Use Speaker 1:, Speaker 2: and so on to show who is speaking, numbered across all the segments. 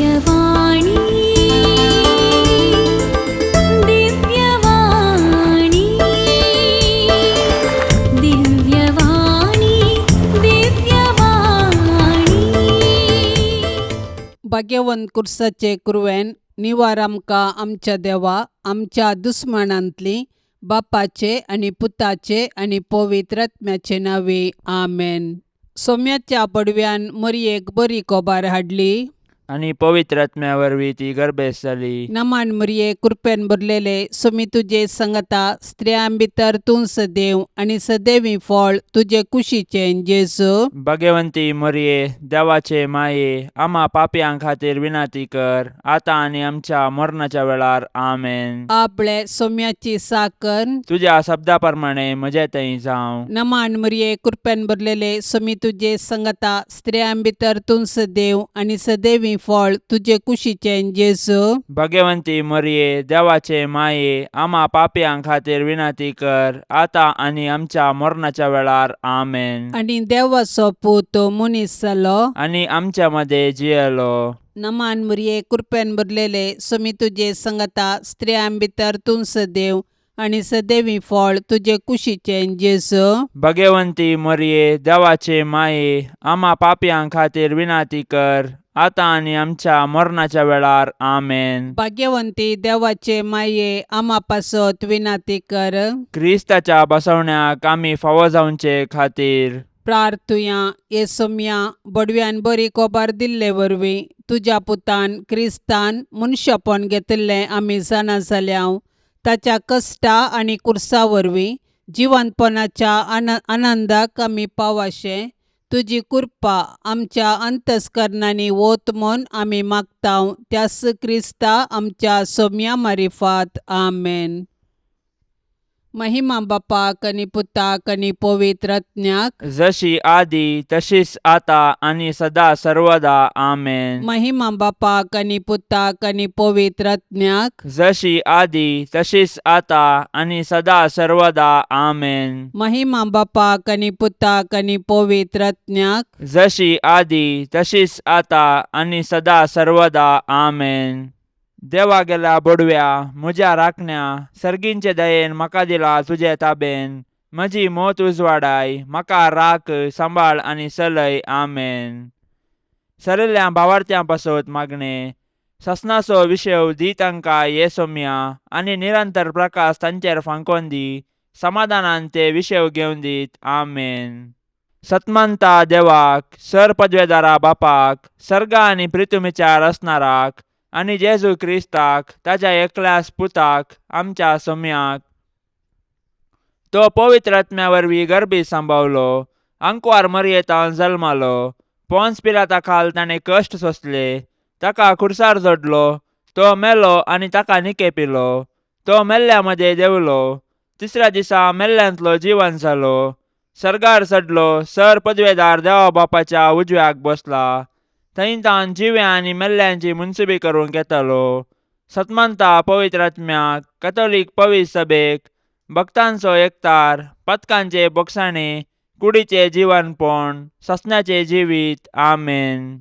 Speaker 1: दिव्यवाणी दिव्यवाणी दिव्यवाणी दिव्यवाणी.
Speaker 2: भाग्यवंत कुर्साचे कुरवेन निवार आमकां आमच्या देवा आमच्या दुस्मनांतली बापाचे आनी पुताचे आनी पवित्र आत्म्याचे नावे आमेन. सोम्याच्या पडव्यान मरयेक बरी कोबार हाडली
Speaker 3: आणि पवित्र आत्म्या वरवीं ती गर्भेस जाली.
Speaker 2: नमान मरये कृपेन भरलेले सोमी तुजे संगता स्त्रियां भितर तूं सदैव आनी सदैवी फळ तुजे कुशीचें जेजू.
Speaker 3: भाग्यवंती मरिये देवाचे माये आम्हा पापयां खातीर विनाती कर आता आनी आमच्या मरणाच्या वेळार आमेन.
Speaker 2: आपले सोम्याची साकर
Speaker 3: तुझ्या शब्दा प्रमाणे म्हजे थंय जावं.
Speaker 2: नमान मरये कृपेन भरलेले सोमी तुजे संगता स्त्रियां भितर तूं सदैव आनी सदैवी फळ तुजे कुशीचें जेजू.
Speaker 3: भाग्यवंती मरिये देवाचे माये आम्हा पापयां खातीर विनाती कर आता आनी आमच्या मरणाच्या वेळार आमेन.
Speaker 2: आनी देवाचो पूत मनीस जालो
Speaker 3: आनी आमच्या मध्ये जियेलो.
Speaker 2: नमान मरये कृपेन भरलेले सोमी तुजे संगता स्त्रियां भितर तूं सदैव आनी सदैवी फळ तुजे कुशीचें जेजू.
Speaker 3: भाग्यवंती मरिये देवाचे माये आम्हा पापयां खातीर विनाती कर आता आनी आमच्या मरणाच्या वेळार आमेन.
Speaker 2: भाग्यवंती देवाचे माये आम्हा पासत विनाती कर.
Speaker 3: क्रिस्ताच्या बसवण्याक आमी फावो जावचे खातीर
Speaker 2: प्रार्थुया ये सोम्या बडव्यान बरी कोबार दिल्ले वरवीं तुज्या पुतान क्रिस्तान मनशापण घेतिल्लें आमी जाणा जाल्याव ताच्या कश्टा आनी कुर्सा वरवीं जिवंतपणाच्या आनंदाक आमी पावाशे तुजी कृपा आमच्या अंतस्करणांनी वोत म्हूण आमी मागताव त्यास क्रिस्ता आमच्या सोम्या मारिफात आमेन. महिमा बापाक आनी पुताक आनी पवित्र आत्म्याक
Speaker 3: जशी आदी तशीच आता आनी सदा सर्वदा आमेन.
Speaker 2: महिमा बापाक आनी पुताक आनी पवित्र आत्म्याक
Speaker 3: जशी आदी तशीच आता आनी सदा सर्वदा आमेन.
Speaker 2: महिमा बापाक आनी पुताक आनी पवित्र आत्म्याक
Speaker 3: जशी आदी तशीच आता आनी सदा सर्वदा आमेन. देवा गेल्या बडव्या म्हज्या राखण्या सर्गींचे दयेन म्हाका दिला तुजे ताबेन म्हजी मोत उजवाडाय म्हाका राख सांबाळ आनी चलय आमेन. सरिल्ल्या भावार्थ्यां पासत मागणे ससनाचो विशय दी तांकां ये सोम्या आनी निरंतर प्रकाश तांचेर फांकोन दी समाधानान ते विशय घेवन दीत आमेन. सतमंता देवाक सर पदवेदारा बापाक सर्गा आनी पृथ्वीचार असणाराक आनी जेजू क्रिस्ताक ताच्या एकल्याच पुताक आमच्या सोम्याक तो पवित्र आत्म्या वरवीं गर्भी सांबावलो अंकवार मरयेतावन जल्मालो पोंस पिलाता खाल ताणें कश्ट सोंसले ताका खुर्सार जोडलो तो मेलो आनी ताका निके पिलो तो मेल्ल्या मदें देंवलो तिसऱ्या दिसा मेल्ल्यांतलो जिवन जालो सर्गार चडलो सर पदवेदार देवा बापाच्या उजव्याक बसला थंय तावन जिव्या आनी मेल्ल्यांची मुनसिबी करूंक येतलो. सतमंता पवित्र आत्म्याक कॅथोलीक पवित्र सभेक भक्तांचो एकतार पथकांचे बोगसाणे कुडीचे जिवनपण ससण्याचे जिवीत आमेन.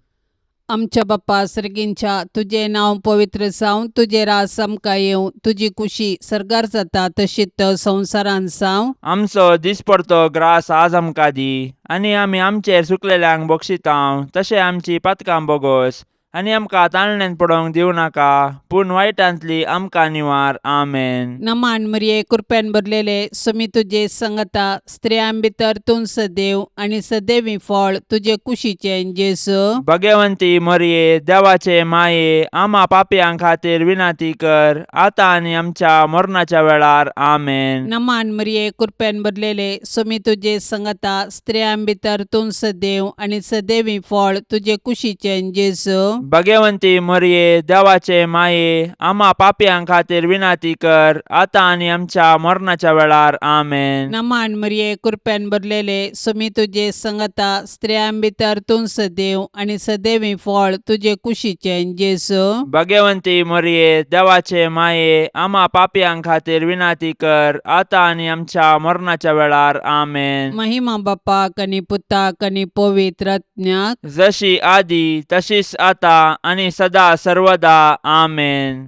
Speaker 2: आमच्या बापा सर्गींच्या तुझे नाव पवित्र जावं तुझे रास आमकां येवं तुजी कुशी सर्गार जाता तशीच संवसारान जावं.
Speaker 3: आमचो दिसपडतो ग्रास आज आमकां दी आनी आमी आमचेर सुकलेल्यांक बक्षितांव तशें आमची पातकां बोगोस आनी आमकां ताळण्यांत पडोवंक दिवं नाका पूण वायटांतली आमकां निवार आमेन.
Speaker 2: नमान मरये कृपेन भरलेले सोमी तुजे संगता स्त्रियां भितर तूं सदैव आनी सदैवी फळ तुजे कुशीचें जेजू.
Speaker 3: भाग्यवंती मरिये देवाचे माये आम्हा पापयां खातीर विनाती कर आता आनी आमच्या मरणाच्या वेळार आमेन.
Speaker 2: नमान मरये कृपेन भरलेले सोमी तुजे संगता स्त्रियां भितर तूं सदैव आनी सदैवी फळ तुजे कुशीचें जेजू.
Speaker 3: भाग्यवंती मरिये देवाचे माये आम्हा पापयां खातीर विनाती कर आता आनी आमच्या मरणाच्या वेळार आमेन.
Speaker 2: नमान मरये कृपेन भरलेले सोमी तुजे संगता स्त्रियां भितर तूं सदैव आनी सदैवी फळ तुजे कुशीचें जेजू.
Speaker 3: भाग्यवंती मरिये देवाचे माये आम्हा पापयां खातीर विनाती कर आता आनी आमच्या मरणाच्या वेळार आमेन.
Speaker 2: महिमा बापाक आनी पुताक आनी पवित्र आत्म्याक
Speaker 3: जशी आदी तशीच आता आतां आनी सदां सर्वदा आमेन.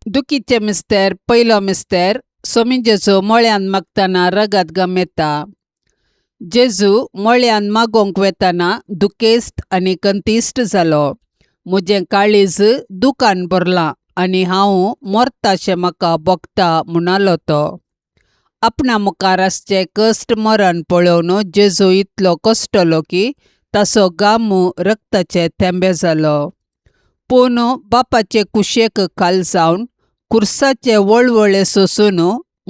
Speaker 2: दुखीचे मिस्तेर पयलो मिस्तेर सोमी जेजू मळ्यान मागतना रगत गम येता. जेजू मळ्यान मागोंक वेतना दुखेस्त आनी कंतिश्ट जालो. म्हजें काळीज दुखान भरलां आनी हांव मरताशें म्हाका भोगता म्हणालो तो. आपणा मुखार आसचें कश्ट मरण पळोवन जेजू इतलो कश्टलो की ताचो गाम रक्ताचे थेंबे जालो. पूण बापाचे कुशेक खाल जावन कुर्साचे वळवळे सोसून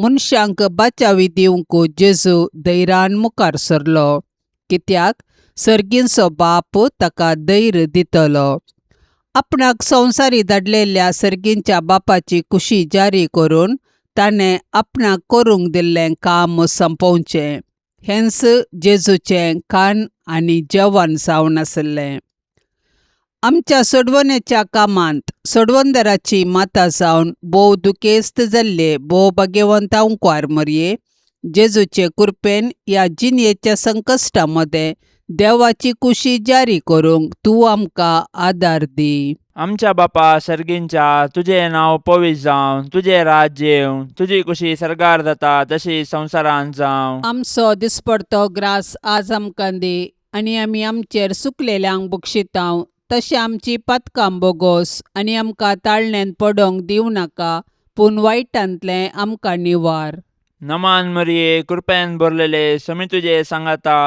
Speaker 2: मनशांक बाचावी दिवंक जेजू धैर्यान मुखार सरलो, कित्याक सर्गींचो बाप ताका धैर्य दितलो. आपणाक संवसारी धाडलेल्या सर्गींच्या बापाची कुशी जारी करून ताणें आपणाक करूंक दिल्लें काम संपोवचें हेंच जेजूचें खाण आनी जेवण जावन आसलें. आमच्या सोडवणेच्या कामांत सोडवणदाराची माता जावन भोव दुखेस्त जाल्ले भोव भाग्यवंत ओंकार मरये, जेजूचे कृपेन ह्या जिणयेच्या संकश्टामध्ये देवाची कुशी जारी करूंक तूं आमकां आदार दी.
Speaker 3: आमच्या बापा सर्गींच्या, तुजें नांव पवित्र जावं, तुजें राज्य येवं, तुजी कुशी सरगार जाता तशी संवसारांत जावं.
Speaker 2: आमचो दिसपडतो ग्रास आज आमकां दी, आनी आमी आमचेर चुकलेल्यांक बक्षितांव तशें आमची पातकां बोगोस, आनी आमकां ताळणेन पडोंक दिवं नाका, पूण वायटांतलें आमकां निवार.
Speaker 3: नमान मरिये, कृपेन भरलेले, समी तुजे सांगाता,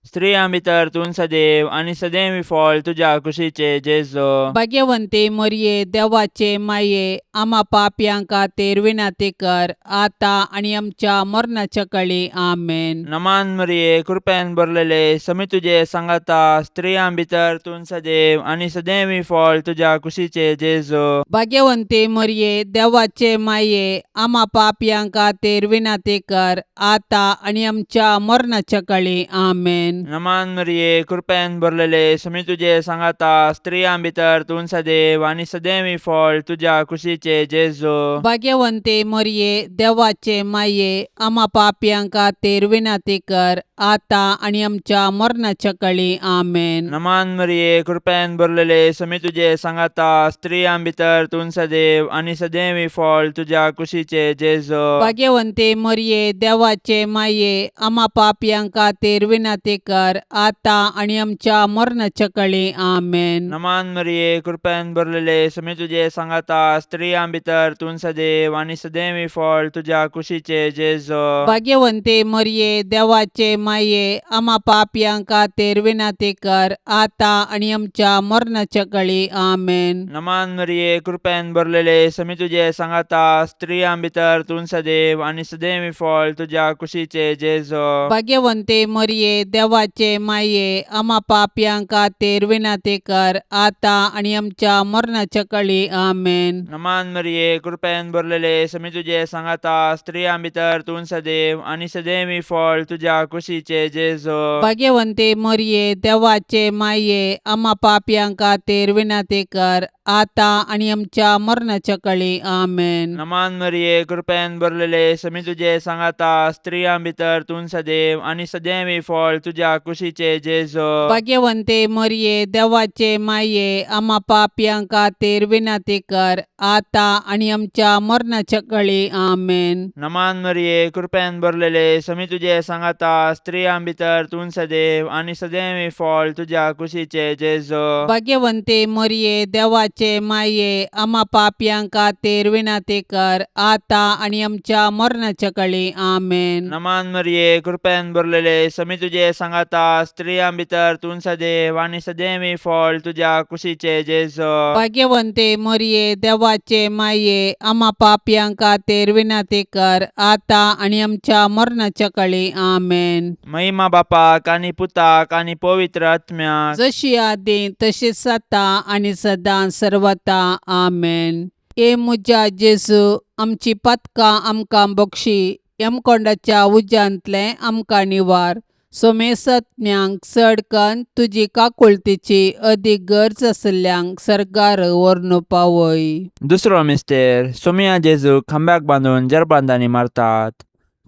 Speaker 3: स्त्रियां भितर तूं सदैव आनी सदैवी फळ तुज्या कुशीचे जेजू.
Speaker 2: भाग्यवंते मरये, देवाचे माये, आमा पापयांक खातीर विनाती कर, आतां आनी आमच्या मरणाच्या काळी आमेन.
Speaker 3: नमान मरिये, कृपेन भरलेले, समी तुजे सांगाता, स्त्रियां भितर तूं सदैव आनी सदैवी फळ तुज्या कुशीचे जेजू.
Speaker 2: भाग्यवंते मरये, देवाचे माये, आमा पापयांक खातीर विनाती कर, आतां आनी आमच्या मरणाच्या काळी आमेन.
Speaker 3: नमान मरिये, कृपेन भरलेले, समी तुजे सांगाता, स्त्रियां भितर तूं सदैव आनी सदैवी फळ तुज्या कुशीचे जेजू.
Speaker 2: भाग्यवंते मरये, देवाचे माये, आमा पापयांक खातीर विनाती कर, आतां आनी आमच्या मरणाच्या काळी आमेन.
Speaker 3: नमान मरिये, कृपेन भरलेले, समी तुजे सांगाता, स्त्रियां भितर तूं सदैव आनी सदैवी फळ तुज्या कुशीचे जेजू.
Speaker 2: भाग्यवंते मरये, देवाचे माये, आमा पापयांक खातीर विनाती कर, आतां आनी आमच्या मरणाच्या काळी आमेन.
Speaker 3: नमान मरिये, कृपेन भरलेले, समी तुजे सांगाता, स्त्रियां भितर तूं सदैव आनी सदैवी फळ तुज्या कुशीचे जेजू.
Speaker 2: भाग्यवंते मरये, देवाचे माये, आमा पापयांक खातीर विनाती कर, आतां आनी आमच्या मरणाच्या काळी आमेन.
Speaker 3: नमान मरिये, कृपेन भरलेले, समी तुजे सांगाता, स्त्रियां भितर तूं सदैव आनी सदैवी फळ तुज्या कुशीचे जेजू.
Speaker 2: भाग्यवंते मरये, देवाचे माये, आमा पापयांक खातीर विनाती कर, आतां आनी आमच्या मरणाच्या काळी आमेन.
Speaker 3: नमान मरिये, कृपेन भरलेले, समी तुजे सांगाता, स्त्रियां भितर तूं सदैव आनी सदैवी फळ तुज्या कुशीचे जेजू.
Speaker 2: भाग्यवंते मरये, देवाचे माये, आमा पापयांक खातीर विनाती कर, आतां आनी आमच्या मरणाच्या काळी आमेन.
Speaker 3: नमान मरिये, कृपेन भरलेले, समी तुजे सांगाता, स्त्रियां भितर तूं सदैव आनी सदैवी फळ तुज्या कुशीचे जेजू.
Speaker 2: भाग्यवंते मरये, देवाचे माये, आमा पापयांक खातीर विनाती कर, आतां आनी आमच्या मरणाच्या काळी आमेन.
Speaker 3: नमान मरिये, कृपेन भरलेले, समी तुजे सांगाता, स्त्रियां भितर तूं सदैव आनी सदैवी फळ तुज्या कुशीचे जेजू.
Speaker 2: भाग्यवंते मरये, देवाचे माये, आमा पापयांक खातीर विनाती कर, आतां आनी आमच्या मरणाच्या काळी आमेन.
Speaker 3: नमान मरिये, कृपेन भरलेले, समी तुजे सांगाता, स्त्रियां भितर तूं सदैव आनी सदैवी फळ तुज्या कुशीचे जेजू.
Speaker 2: भाग्यवंते मरये, देवाचे माये, आमा पापयांक खातीर विनाती कर, आतां आनी आमच्या मरणाच्या काळी आमेन.
Speaker 3: महिमा बापाक आनी पुताक आनी पवित्र आत्म्याक,
Speaker 2: जशी आदी तशीच आता आनी सदां सर्वता आमेन. ए म्हज्या जेजू, आमची पातकां आमकां बक्षी, यमकोंडाच्या उज्यांतले आमकां निवार. सोमेसत्म्यांक चडकन तुजी काकुळतीची अदीक गरज आसल्यांक सरकार व्हरून पावय.
Speaker 3: दुसरो मिस्तेर, सोमिया जेजू खांब्याक बांदून जरबांदांनी मारतात.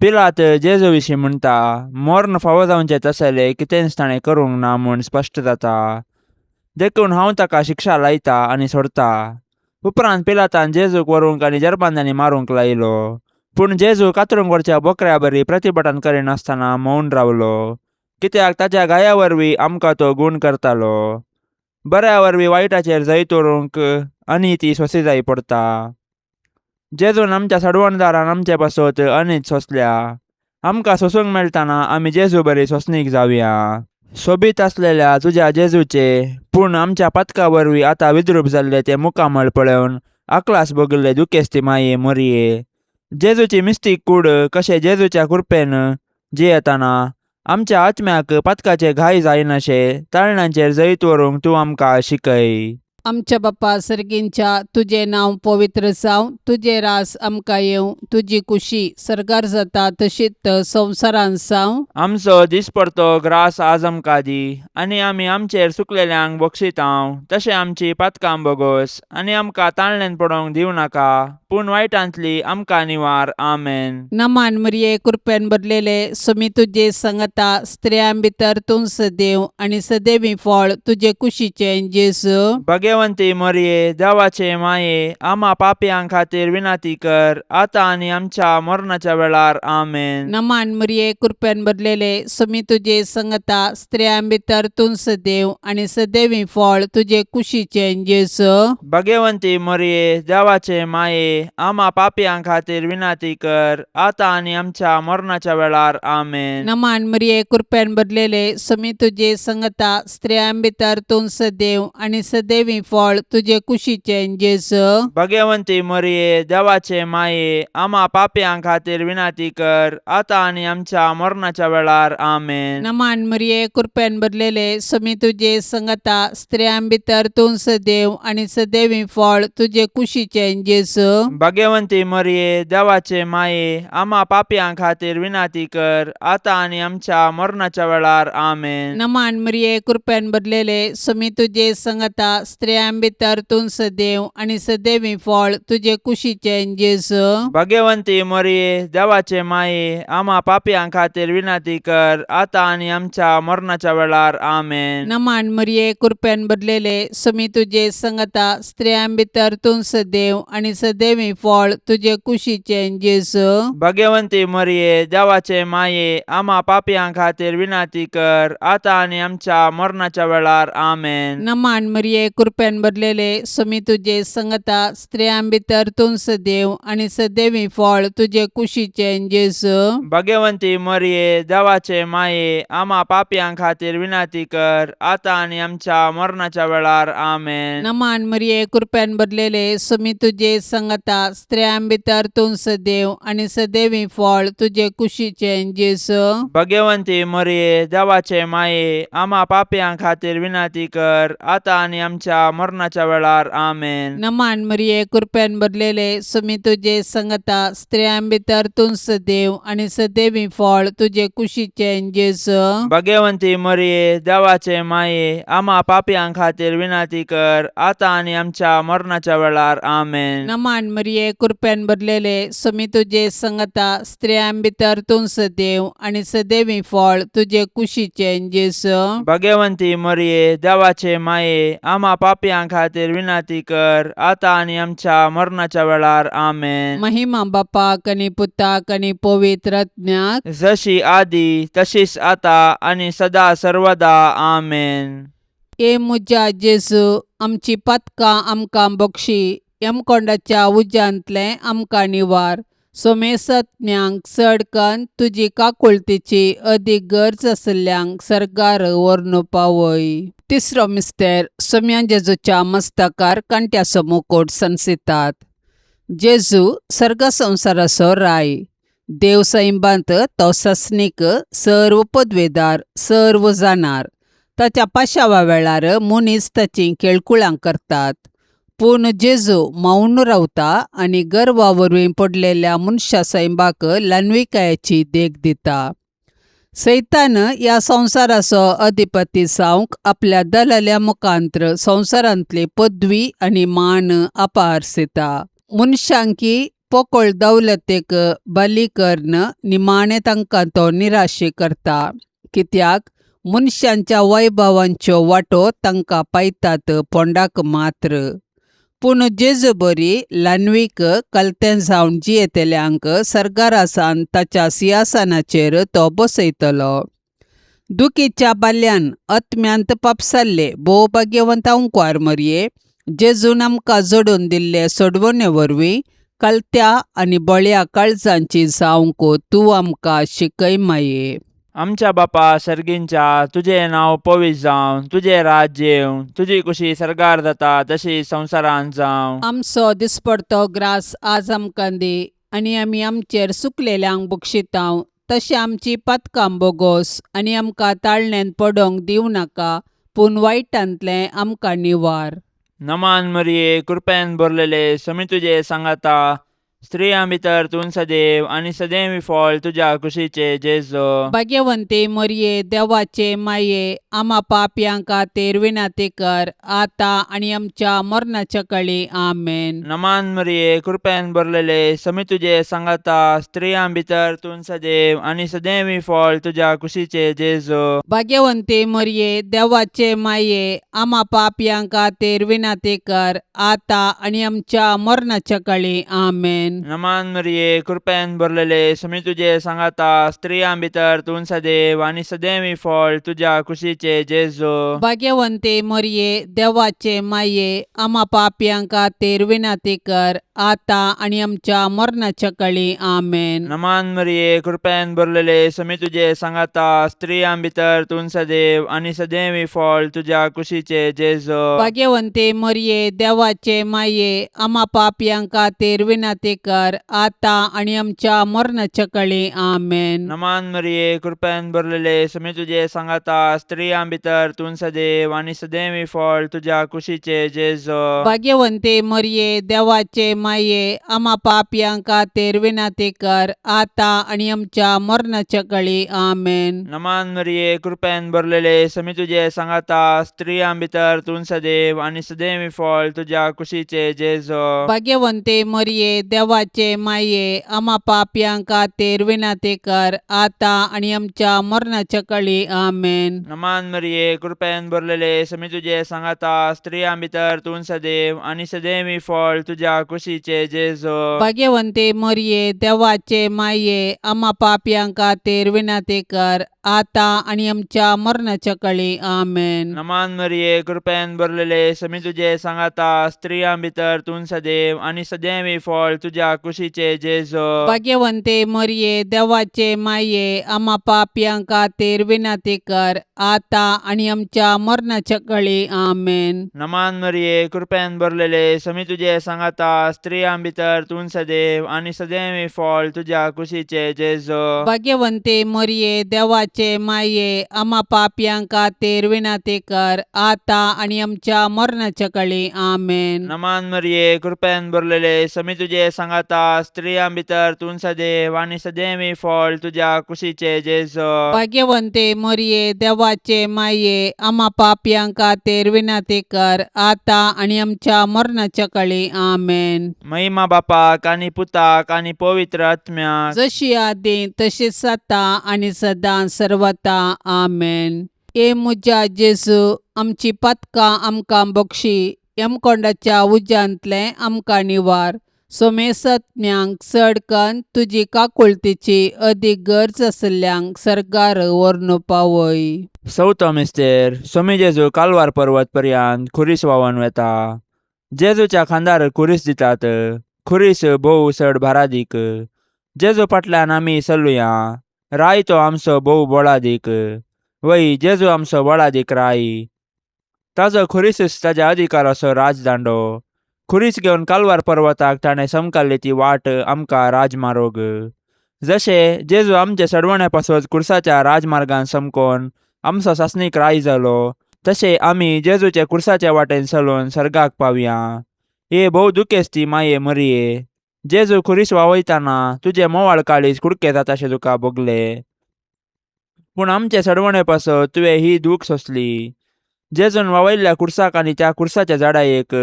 Speaker 3: पिलात जेजू विशीं म्हणटा, मरण फावो जावचें तसलें कितेंच ताणें करूंक ना म्हूण स्पश्ट जाता. देखून हांव ताका शिक्षा लायता आनी सोडता. उपरांत पिलातान जेजूक व्हरूंक आनी जरबांद्यांनी मारूंक लायलो. पूण जेजू कातरूंक व्हरच्या बोकड्या बरी प्रतिभटन करिनासतना मौन रावलो, कित्याक ताच्या गाया वरवीं आमकां तो गूण करतालो. बऱ्या वरवीं वायटाचेर जैत व्हरूंक अनिती सोंसी जायी पडटा. जेजून आमच्या सडवणदारान आमचे पासत अनीत सोंसल्या. आमकां सोसूंक मेळटाना आमी जेजू बरी सोंसणीक जावया. सोबीत आसलेल्या तुज्या जेजूचे पूण आमच्या पातका वरवीं आतां विद्रूप जाल्ले ते मुखामळ पळोवन आकलास भोगिल्ले दुखेस्ती माये मोरये. जेजूची मिस्तीक कूड कशें जेजूच्या कृपेन जियेताना आमच्या आत्म्याक पातकाचे घाय जायनाशे ताळण्यांचेर जैत व्हरूंक तूं आमकां शिकय.
Speaker 2: आमच्या बाप्पा सर्गींच्या तुझे नांव पवित्र जावं, तुझे रास आमकां येवं, तुजी कुशी सरकार जाता तशीच संवसारांत जावं.
Speaker 3: आमचो दिसपडतो ग्रास आज आमकां दी, आनी आमी आमचेर चुकलेल्यांक बक्षितांव तशें आमची पातकां बोगोस, आनी आमकां ताळणेन पडोवंक दिवं नाका, पूण वायटांतली आमकां निवार. आमेन.
Speaker 2: नमान मरिये कृपेन भरलेले सुमी तुजे संगता स्त्रियां भितर तूं सदैव आनी सदैवी फळ तुजे कुशीचें जेजू.
Speaker 3: भाग्यवंती मरिये देवाचे माये, आम्हा पापयां खातीर विनाती कर, आतां आनी आमच्या मरणाच्या वेळार. आमेन.
Speaker 2: नमान मरिये कृपेन भरलेले सुमी तुजे संगता स्त्रियां भितर तूं सदैव आनी सदैवी फळ तुजे कुशीचें जेजू.
Speaker 3: भाग्यवंती मरिये देवाचे माये, आम्हा पापयां खातीर विनाती कर, आतां आनी आमच्या मरणाच्या वेळार. आमेन.
Speaker 2: नमान मरिये कृपेन भरलेले सुमी तुजे संगता स्त्रियां भितर तूं सदैव आनी सदैवी फळ तुजे कुशीचें जेजू.
Speaker 3: भाग्यवंती मरिये देवाचे माये, आम्हा पापयां खातीर विनाती कर, आतां आनी आमच्या मरणाच्या वेळार. आमेन.
Speaker 2: नमान मरिये कृपेन भरलेले सुमी तुजे संगता स्त्रियां भितर तूं सदैव आनी सदैवी फळ तुजे कुशीचें जेजू.
Speaker 3: भाग्यवंती मरिये देवाचे माये, आम्हा पापयां खातीर विनाती कर, आतां आनी आमच्या मरणाच्या वेळार. आमेन.
Speaker 2: नमान मरिये कृपेन भरलेले सुमी तुजे संगता स्त्रियां भितर तूं सदैव आनी सदैवी फळ तुजे कुशीचें जेजू.
Speaker 3: भाग्यवंती मरिये देवाचे माये, आम्हा पापयां खातीर विनाती कर, आतां आनी आमच्या मरणाच्या वेळार. आमेन.
Speaker 2: नमान मरिये कृपेन भरलेले सुमी तुजे संगता स्त्रियां भितर तूं सदैव आनी सदैवी फळ तुजे कुशीचें जेजू.
Speaker 3: भाग्यवंती मरिये देवाचे माये, आम्हा पापयां खातीर विनाती कर, आतां आनी आमच्या मरणाच्या वेळार. आमेन.
Speaker 2: नमान मरिये कृपेन भरलेले सुमी तुजे संगता स्त्रियां भितर तूं सदैव आनी सदैवी फळ तुजे कुशीचें जेजू.
Speaker 3: भाग्यवंती मरिये देवाचे माये, आम्हा पापयां खातीर विनाती कर, आतां आनी आमच्या मरणाच्या वेळार. आमेन.
Speaker 2: नमान मरिये कृपेन भरलेले सुमी तुजे संगता स्त्रियां भितर तूं सदैव आनी सदैवी फळ तुजे कुशीचें जेजू.
Speaker 3: भाग्यवंती मरिये देवाचे माये, आम्हा पापयां खातीर विनाती कर, आतां आनी आमच्या मरणाच्या वेळार. आमेन.
Speaker 2: नमान मरिये कृपेन भरलेले सुमी तुजे संगता स्त्रियां भितर तूं सदैव आनी सदैवी फळ तुजे कुशीचें जेजू.
Speaker 3: भाग्यवंती मरिये देवाचे माये, आम्हा पापयां खातीर विनाती कर, आतां आनी आमच्या मरणाच्या वेळार. आमेन.
Speaker 2: नमान मरिये कृपेन भरलेले सुमी तुजे संगता स्त्रियां भितर तूं सदैव आनी सदैवी फळ तुजे कुशीचें जेजू.
Speaker 3: भाग्यवंती मरिये देवाचे माये, आम्हा पापयां खातीर विनाती कर, आतां आनी आमच्या मरणाच्या वेळार. आमेन.
Speaker 2: महिमा बापाक आनी पुताक आनी पवित्र आत्म्याक,
Speaker 3: जशी आदी तशीच आतां आनी सदा सर्वदा. आमेन.
Speaker 2: ए मुजा जेजू, आमची पातकां आमकां बक्षी, यमकोंडाच्या उज्यांतले आमकां निवार. सोमेसत्म्यांक चडकन तुजी काकुळतीची अदीक गरज आसल्यांक सरकार व्हरून पावय. तिसरो मिस्तेर सोम्या जेजूच्या मस्तकार कांट्याचो मुकुट संसितात. जेजू सर्ग संवसाराचो राय. देव सैबांत तो सस्नीक, सर्व पदवेदार, सर्व जाणार. ताच्या पाशावा वेळार मनीस ताची केळकुळां करतात. पूण जेजू मौन रावता आनी गर्वा वरवीं पडलेल्या मनशा सैबाक ल्हानविकायेची देख दिता. सैतान ह्या संवसाराचो अधिपती जावंक आपल्या दलाल्या मुखांत्र संवसारांतली पदवी आनी मान आपारसिता. मनशांकी पोकळ दौलतेक बली कर्ण निमाणें तांकां तो निराशे करता. कित्याक मनशांच्या वैभवांच्यो वाटो तांकां पायतात पोंडाक मात्र. पूण जेजू बरी ल्हानवीक कलतें जावन जियेतल्यांक सरकारा सावन ताच्या सिंहासनाचेर तो बसयतलो. दुखीच्या बाल्यान आत्म्यांत पापसाल्ले भोव भाग्यवंत अंकुआर मरये, जेजून आमकां जोडून दिल्ले सोडवणे वरवीं कलत्या आनी बळ्या काळजांची जावंक तूं आमकां शिकय माये.
Speaker 3: आमच्या बापा सर्गींच्या, तुझे नाव पवित्र जावं, तुझे राज्य येवं, तुझी कुशी सरकार जाता तशी संवसारांत जावं.
Speaker 2: आमचो दिसपडतो ग्रास आज आमकां दी, आनी आमी आमचेर चुकलेल्यांक बक्षितांव, तशें आमची पातकां बोगोस आनी आमकां ताळणेंत पडोवंक दिवं नाका, पूण वायटांतलें आमकां निवार.
Speaker 3: नमान मरिये, कृपेन भरलेले, समी तुजे सांगाता, स्त्रियां भितर तूं सदैव आनी सदैवी फळ तुज्या कुशीचे जेजो.
Speaker 2: भाग्यवंते मरये, देवाचे माये, आमा पापयांक खातीर विनाती कर, आतां आनी आमच्या मरणाच्या काळी आमेन.
Speaker 3: नमान मरिये, कृपेन भरलेले, समी तुजे सांगाता, स्त्रियां भितर तूं सदैव आनी सदैवी फळ तुज्या कुशीचे जेजो.
Speaker 2: भाग्यवंते मरये, देवाचे माये, आमा पापयांक खातीर विनाती कर, आतां आनी आमच्या मरणाच्या काळी आमेन.
Speaker 3: नमान मरिये, कृपेन भरलेले, समी तुजे सांगाता, स्त्रियां भितर तूं सदैव आनी सदैवी फळ तुज्या कुशीचे जेजो.
Speaker 2: भाग्यवंते मरये, देवाचे माये, आमा पापयांक खातीर विनाती कर, आतां आनी आमच्या मरणाच्या काळी आमेन.
Speaker 3: नमान मरिये, कृपेन भरलेले, समी तुजे सांगाता, स्त्रियां भितर तूं सदैव आनी सदैवी फळ तुज्या कुशीचे जेजो.
Speaker 2: भाग्यवंते मरये, देवाचे माये, आमा पापयांक खातीर विनाती कर, आतां आनी आमच्या मरणाच्या काळी आमेन.
Speaker 3: नमान मरिये, कृपेन भरलेले, समी तुजे सांगाता, स्त्रियां भितर तूं सदैव आनी सदैवी फळ तुज्या कुशीचे जेजो.
Speaker 2: भाग्यवंते मरये, देवाचे माये, आमा पापयांक खातीर विनाती कर, आतां आनी आमच्या मरणाच्या काळी आमेन.
Speaker 3: नमान मरिये, कृपेन भरलेले, समी तुजे सांगाता, स्त्रियां भितर तूं सदैव आनी सदैवी फळ तुज्या कुशीचे जेजो.
Speaker 2: भाग्यवंते मरये, देवाचे माये, आमा पापयांक खातीर विनाती कर, आतां आनी आमच्या मरणाच्या काळी आमेन.
Speaker 3: नमान मरिये, कृपेन भरलेले, समी तुजे सांगाता, स्त्रियां भितर तूं सदैव आनी सदैवी फळ तुज्या कुशीचे जेजो.
Speaker 2: भाग्यवंते मरये, देवाचे माये, आमा पापयांक खातीर विनाती कर, आतां आनी आमच्या मरणाच्या काळी आमेन.
Speaker 3: नमान मरिये, कृपेन भरलेले, समी तुजे सांगाता, स्त्रियां भितर तूं सदैव आनी सदैवी फळ तुज्या कुशीचे जेजो.
Speaker 2: भाग्यवंते मरये, देवाचे माये, आमा पापयांक खातीर विनाती कर, आतां आनी आमच्या मरणाच्या काळी आमेन.
Speaker 3: नमान मरिये, कृपेन भरलेले, समी तुजे सांगाता, स्त्रियां भितर तूं सदैव आनी सदैवी फळ तुज्या कुशीचे जेजो.
Speaker 2: भाग्यवंते मरये, देवाचे माये, आमा पापयांक खातीर विनाती कर, आतां आनी आमच्या मरणाच्या काळी आमेन.
Speaker 3: नमान मरिये, कृपेन भरलेले, समी तुजे सांगाता, स्त्रियां भितर तूं सदैव आनी सदैवी फळ तुज्या कुशीचे जेजो.
Speaker 2: भाग्यवंते मरये, देवाचे माये, आमा पापयांक खातीर विनाती कर, आतां आनी आमच्या मरणाच्या काळी आमेन.
Speaker 3: महिमा बापाक आनी पुताक आनी पवित्र आत्म्याक,
Speaker 2: जशी आदी तशीच आता आनी सदां सर्वता आमेन. ए मुजा जेजू, आमची पातकां आमकां बक्षी, यमकोंडाच्या उज्यांतलें आमकां निवार. सोमेसत्म्यांक चड कन्न तुजी काकुळतीची अदीक गरज आसल्यांक सरकार व्हरून पावय.
Speaker 3: चवथो मिस्तेर, सोमी जेजू कालवार पर्वत पर्यंत खुरीस व्हांवून वेता. जेजूच्या खांदार खुरीस दितात, खुरीस भोव चड भारादीक. जेजू फाटल्यान आमी चलुया, राय तो आमचो भोव बळादीक. वय जेजू आमचो बळादीक राय, ताजो खुरीसच ताज्या अधिकाराचो राजदांडो. खुरीस घेवन कालवार पर्वताक ताणें समकाल्ली ती वाट आमकां राजमार्ग. जशें जेजू आमचे सडवणे पासत कुर्साच्या राजमार्गान समकोन आमचो सासणीक राय जालो, तशें आमी जेजूचे कुर्साच्या वाटेन चलून सर्गाक पावया. हे भोव दुखेस्ती माये मरिये, जेजू खुरीस वावयताना तुजे मोवाळ काळीज कुडके जाताशें तुका भोगले. पूण आमचे सडवणे पासत तुवें ही दूख सोंसली. जेजून वावयल्ल्या कुर्साक आनी त्या कुर्साच्या झाडायेक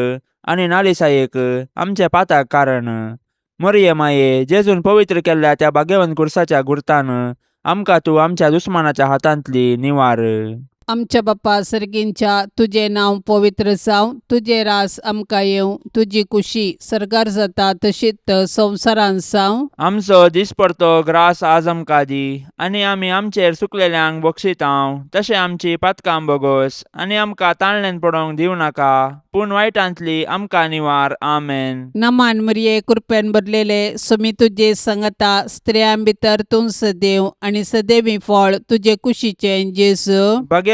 Speaker 3: आनी नालिसायेक आमच्या पाताक कारण. मरिये माये, जेजून पवित्र केल्ल्या त्या भाग्यवंत कुर्साच्या गुर्तान आमकां तूं आमच्या दुस्मानाच्या हातांतली निवार.
Speaker 2: आमच्या बाप्पा सर्गींच्या तुझे नाव पवित्र जावं, तुझे रास आमकां येवं, तुजी कुशी सरकार जाता तशीच संवसारांत जावं.
Speaker 3: आमचो दिसपडतो ग्रास आज आमकां दी, आनी आमी आमचेर सुकलेल्यांक बक्षितांव. तशें आमची पातकां बोगोस, आनी आमकां ताळणेन पडोवंक दिवं नाका, पूण वायटांतली आमकां निवार. आमेन.
Speaker 2: नमान मरिये कृपेन भरलेले समी तुझे संगता स्त्रियां भितर तूं सदैव आनी सदैवी फळ तुझे कुशीचें जेजू.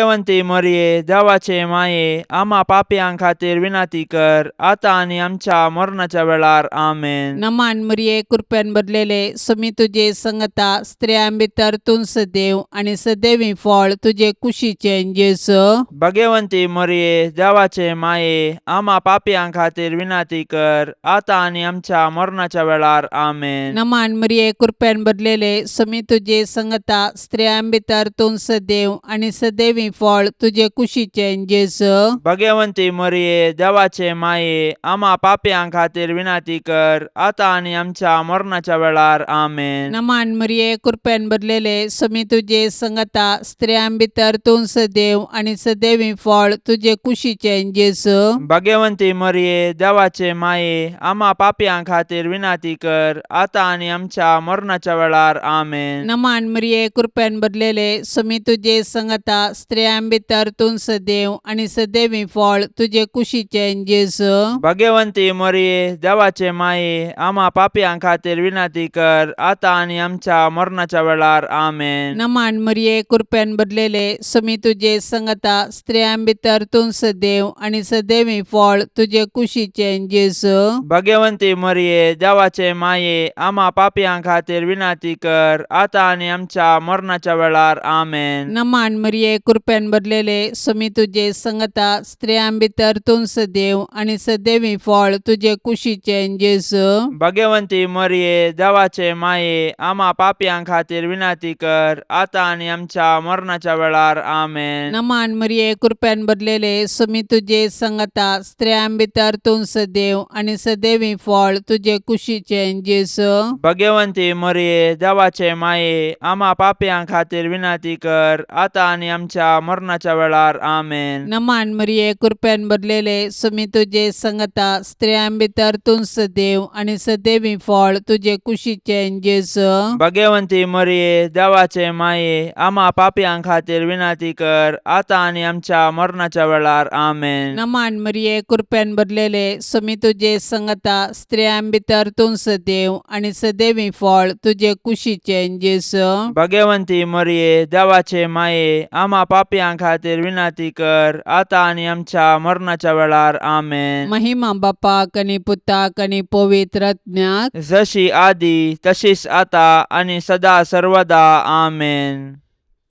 Speaker 3: भगवंती मरिये देवाचे माये, आम्हा पापयां खातीर विनाती कर, आतां आनी आमच्या मरणाच्या वेळार. आमेन.
Speaker 2: नमान मरिये कृपेन भरलेले समी तुझे संगता स्त्रियां भितर तूं सदैव आनी सदैवी फळ तुझे कुशीचें जेजू.
Speaker 3: भगवंती मरिये देवाचे माये, आम्हा पापयां खातीर विनाती कर, आतां आनी आमच्या मरणाच्या वेळार. आमेन.
Speaker 2: नमान मरिये कृपेन भरलेले समी तुझे संगता स्त्रियां भितर तूं सदैव आनी सदैवी फळ तुझे कुशीचें जेजू.
Speaker 3: भगवंती मरिये देवाचे माये, आम्हा पापयां खातीर विनाती कर, आतां आनी आमच्या मरणाच्या वेळार. आमेन.
Speaker 2: नमान मरिये कृपेन भरलेले समी तुझे संगता स्त्रियां भितर तूं सदैव आनी सदैवी फळ तुझे कुशीचें जेजू.
Speaker 3: भगवंती मरिये देवाचे माये, आम्हा पापयां खातीर विनाती कर, आतां आनी आमच्या मरणाच्या वेळार. आमेन.
Speaker 2: नमान मरिये कृपेन भरलेले समी तुझे संगता स्त्रियां भितर तूं सदैव आनी सदैवी फळ तुझे कुशीचें जेजू.
Speaker 3: भगवंती मरिये देवाचे माये, आम्हा पापयां खातीर विनाती कर, आतां आनी आमच्या मरणाच्या वेळार. आमेन.
Speaker 2: नमान मरिये कृपेन भरलेले समी तुझे संगता स्त्रियां भितर तूं सदैव आनी सदैवी फळ तुझे कुशीचें जेजू.
Speaker 3: भगवंती मरिये देवाचे माये, आम्हा पापयां खातीर विनाती कर, आतां आनी आमच्या मरणाच्या वेळार. आमेन.
Speaker 2: नमान मरिये कृपेन भरलेले समी तुझे संगता स्त्रियां भितर तूं सदैव आनी सदैवी फळ तुझे कुशीचें जेजू.
Speaker 3: भगवंती मरिये देवाचे माये, आम्हा पापयां खातीर विनाती कर, आतां आनी आमच्या मरणाच्या वेळार. आमेन.
Speaker 2: नमान मरिये कृपेन भरलेले समी तुझे संगता स्त्रियां भितर तूं सदैव आनी सदैवी फळ तुझे कुशीचें जेजू.
Speaker 3: भगवंती मरिये देवाचे माये, आम्हा पापयां खातीर विनाती कर, आतां आनी आमच्या मरणाच्या वेळार. आमेन.
Speaker 2: नमान मरिये कृपेन भरलेले समी तुझे संगता स्त्रियां भितर तूं सदैव आनी सदैवी फळ तुझे कुशीचें जेजू.
Speaker 3: भगवंती मरिये देवाचे माये, आम्हा पापयां खातीर विनाती कर, आतां आनी आमच्या मरणाच्या वेळार. आमेन.
Speaker 2: नमान मरिये कृपेन भरलेले समी तुझे संगता स्त्रियां भितर तूं सदैव आनी सदैवी फळ तुझे कुशीचें जेजू.
Speaker 3: भगवंती मरिये देवाचे माये, आम्हा पापयां खातीर विनाती कर, आतां आनी आमच्या मरणाच्या वेळार. आमेन.
Speaker 2: महिमा बापाक आनी पुताक आनी पवित्र आत्म्याक,
Speaker 3: जशी आदी तशीच आता आनी सदा सर्वदा. आमेन.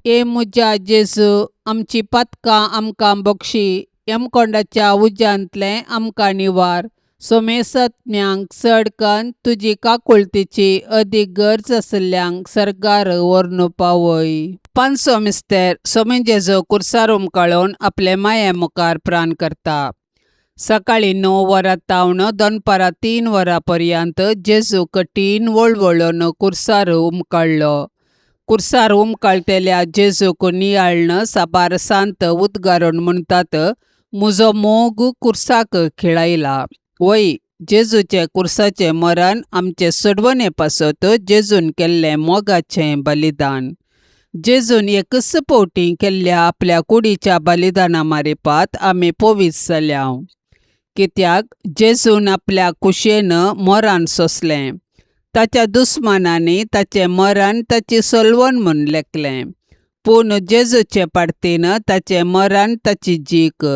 Speaker 2: ए मुजा जेजू, आमची पातकां आमकां बक्षी, यमकोंडाच्या उज्यांतले आमकां निवार. सोमेसत्म्यांक चडकन तुजी काकुळतीची अदीक गरज आसल्यांक सरकार व्हरून पावय. पांचवो मिस्तेर सोमे जेजू कुर्सार उमकळून आपले माये मुखार प्राण करता. सकाळी 9 वरां तावन दनपारां 3 वरां पर्यंत जेजू कठीण वळवळून कुर्सार उमकळ्ळो. कुर्सार उमकळटेल्या जेजूक नियाळन साबार सांत उद्गारून म्हणटात, म्हजो मोग कुर्साक खिळायला. वय, जेजूचे कुर्साचें मरण आमचे सोडवणे पासत जेजून केल्लें मोगाचें बलिदान. जेजून एकच फावटी केल्ल्या आपल्या कुडीच्या बलिदाना मारिपात आमी पवित्र जाल्या. कित्याक जेजून आपल्या कुशेन मरण सोंसलें. ताच्या दुस्मानांनी ताचें मरण ताची सोलवण म्हूण लेखलें. पूण जेजूचे पाडतीन ताचें मरण ताची जीक.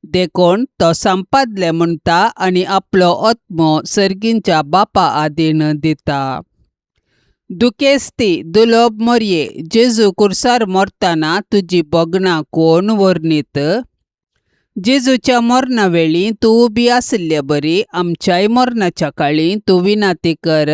Speaker 2: देखून तो संपादलें म्हणटा आनी आपलो आत्मो सर्गींच्या बापा आदीन दिता. दुखेस्ती दुलोब मरये, जेजू कुर्सार मरतना तुजी बोगणां कोण वर्णीत. जेजूच्या मरणा वेळी तूं उबी आसल्या बरी, आमच्याय मरणाच्या काळी तूं विनाती कर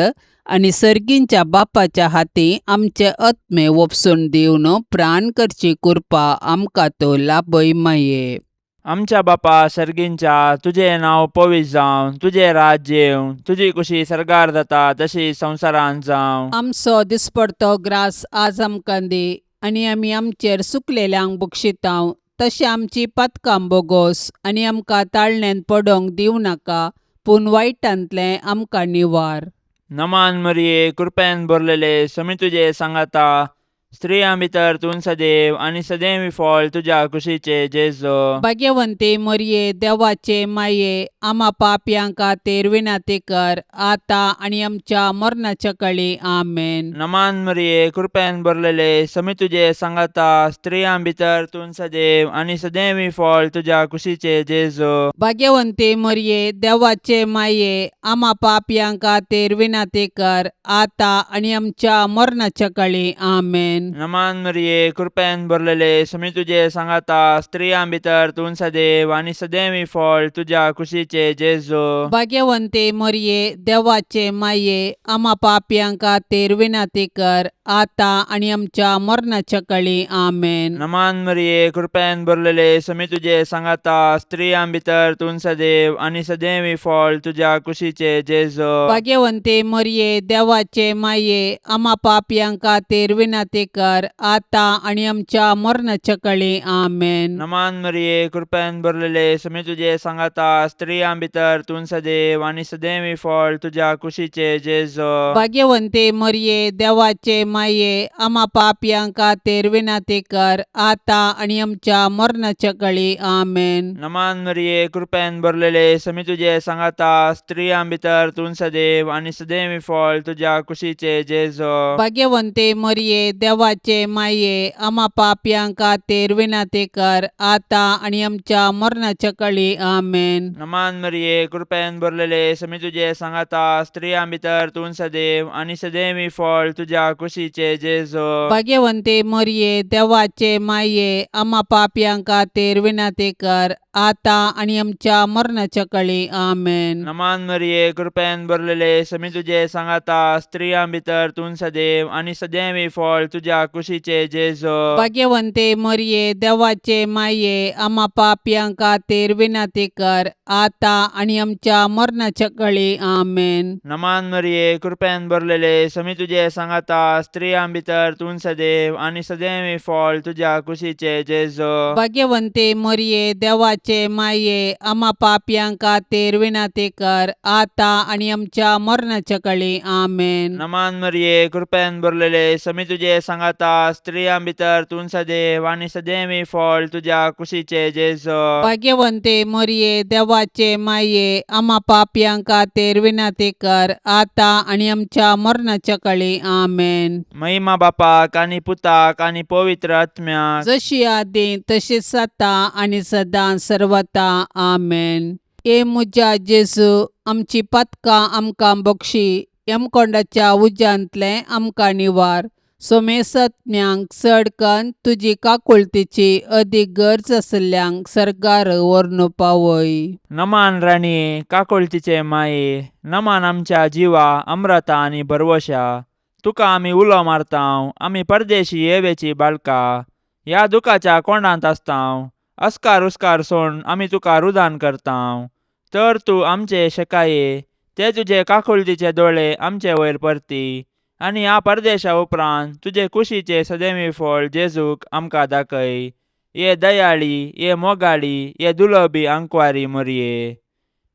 Speaker 2: आनी सर्गींच्या बापाच्या हाती आमचे आत्मे वपसून दिवन प्राण करची कृपा आमकां तो लाभय माये.
Speaker 3: आमच्या बापा सर्गींच्या तुझे नाव पवित्र जावं, तुझे राज्य येवं, तुझी कुशी सरकार जाता तशी संवसारांत जावं.
Speaker 2: आमचो दिसपडतो ग्रास आज आमकां दी, आनी आमी आमचेर सुकलेल्यांक बक्षितांव. तशें आमची पातकां बोगोस, आनी आमकां ताळण्यांत पडोंक दिवं नाका, पूण वायटांतलें आमकां निवार.
Speaker 3: नमान मरिये, कृपेन भरलेले, समी तुझे सांगाता, स्त्रियां भितर तूं सदैव आनी सदैवी फळ तुझ्या कुशीचे जेजो.
Speaker 2: भाग्यवंते मरिये, देवाचे माये, आम्हा पापयांक खातीर विनाती कर, आता आनी आमच्या मरणाच्या काळी. आमेन.
Speaker 3: नमान मरिये, कृपेन भरलेले, समी तुझे सांगाता, स्त्रियां भितर तूं सदैव आनी सदैवी फळ तुझ्या कुशीचे जेजो.
Speaker 2: भाग्यवंते मरिये, देवाचे माये, आम्हा पापयांक खातीर विनाती कर, आता आनी आमच्या मरणाच्या काळी. आमेन.
Speaker 3: नमान मरिये, कृपेन भरलेले, समी तुझे सांगाता, स्त्रियां भितर तूं सदैव आनी सदैवी फळ तुझ्या कुशीचे जेजो.
Speaker 2: भाग्यवंते मरिये, देवाचे माये, आम्हा पापयांक खातीर विनाती कर, आता आनी आमच्या मरणाच्या काळी. आमेन.
Speaker 3: नमान मरिये, कृपेन भरलेले, समी तुझे सांगाता, स्त्रियां भितर तूं सदैव आनी सदैवी फळ तुझ्या कुशीचे जेजो.
Speaker 2: भाग्यवंते मरिये, देवाचे माये, आम्हा पापयांक खातीर विनाती कर, आता आनी आमच्या मरणाच्या काळी. आमेन.
Speaker 3: नमान मरिये, कृपेन भरलेले, समी तुझे सांगाता, स्त्रियां भितर तूं सदैव आनी सदैवी फळ तुझ्या कुशीचे जेजो.
Speaker 2: भाग्यवंते मरिये, देवाचे माये, आम्हा पापयांक खातीर विनाती कर, आता आनी आमच्या मरणाच्या काळी. आमेन.
Speaker 3: नमान मरिये, कृपेन भरलेले, समी तुझे सांगाता, स्त्रियां भितर तूं सदैव आनी सदैवी फळ तुझ्या कुशीचे जेजो.
Speaker 2: भाग्यवंते मरिये, देवाचे माये, आम्हा पापयांक खातीर विनाती कर, आता आनी आमच्या मरणाच्या काळी. आमेन.
Speaker 3: नमान मरिये, कृपेन भरलेले, समी तुझे सांगाता, स्त्रियां भितर तूं सदैव आनी सदैवी फळ तुझ्या कुशीचे जेजो.
Speaker 2: भाग्यवंते मरिये, देवाचे माये, आम्हा पापयांक खातीर विनाती कर, आता आनी आमच्या मरणाच्या काळी. आमेन.
Speaker 3: नमान मरिये, कृपेन भरलेले, समी तुझे सांगाता, स्त्रियां भितर तूं सदैव आनी सदैवी फळ तुझ्या कुशीचे जेजो.
Speaker 2: भाग्यवंते मरिये, देवाचे माये, आम्हा पापयांक खातीर विनाती कर, आता आनी आमच्या मरणाच्या काळी. आमेन.
Speaker 3: नमान मरिये, कृपेन भरलेले, समी तुझे सांगाता, स्त्रियां भितर तूं सदैव आनी सदैवी फळ तुझ्या कुशीचे जेजो.
Speaker 2: भाग्यवंते मरिये, देवाचे माये, आम्हा पापयांक खातीर विनाती कर, आता आनी आमच्या मरणाच्या काळी. आमेन.
Speaker 3: नमान मरिये, कृपेन भरलेले, समी तुझे सांगाता, स्त्रियां भितर तूं सदैव आनी सदैवी फळ तुझ्या कुशीचे जेजो.
Speaker 2: भाग्यवंते मरिये, देवाचे माये, आम्हा पापयांक खातीर विनाती कर, आता आनी आमच्या मरणाच्या काळी. आमेन.
Speaker 3: महिमा बापाक आनी पुताक आनी पवित्र आत्म्याक,
Speaker 2: जशी आदी तशीच आता आनी सदां सर्वता. आमेन. ए मुजा जेजू, आमची पातकां आमकां बक्षी, यमकोंडाच्या उज्यांतले आमकां निवार. सोमेसत्म्यांक चड कन्न तुजी काकुळतीची अदीक गरज आसल्यांक सरकार व्हरून पावय.
Speaker 3: नमान राणीये, काकुळतीचे माये, नमान आमच्या जिवा, अमृता आनी भरवशा. तुका आमी उलो मारतांव, आमी परदेशी येवेची बाळकां, ह्या दुखाच्या कोंडांत आसतांव. अस्कार उस्कार सोडून आमी तुका रुदान करतांव. तर तूं आमचे शेकाये, ते तुजे काकुळतीचे दोळे आमचे वयर परती, आनी ह्या परदेशा उपरांत तुजे कुशीचे सदैवी फळ जेजूक आमकां दाखय. ये दयाळी, ये मोगाळी, ये दुलोबी आंकवारी मरिये.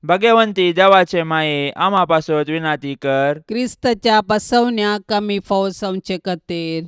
Speaker 3: भाग्यवंती देवाचे माये, आम्हा पासत विनाती कर.
Speaker 2: क्रिस्ताच्या बसवण्याक आमी फावो जावचे खातीर.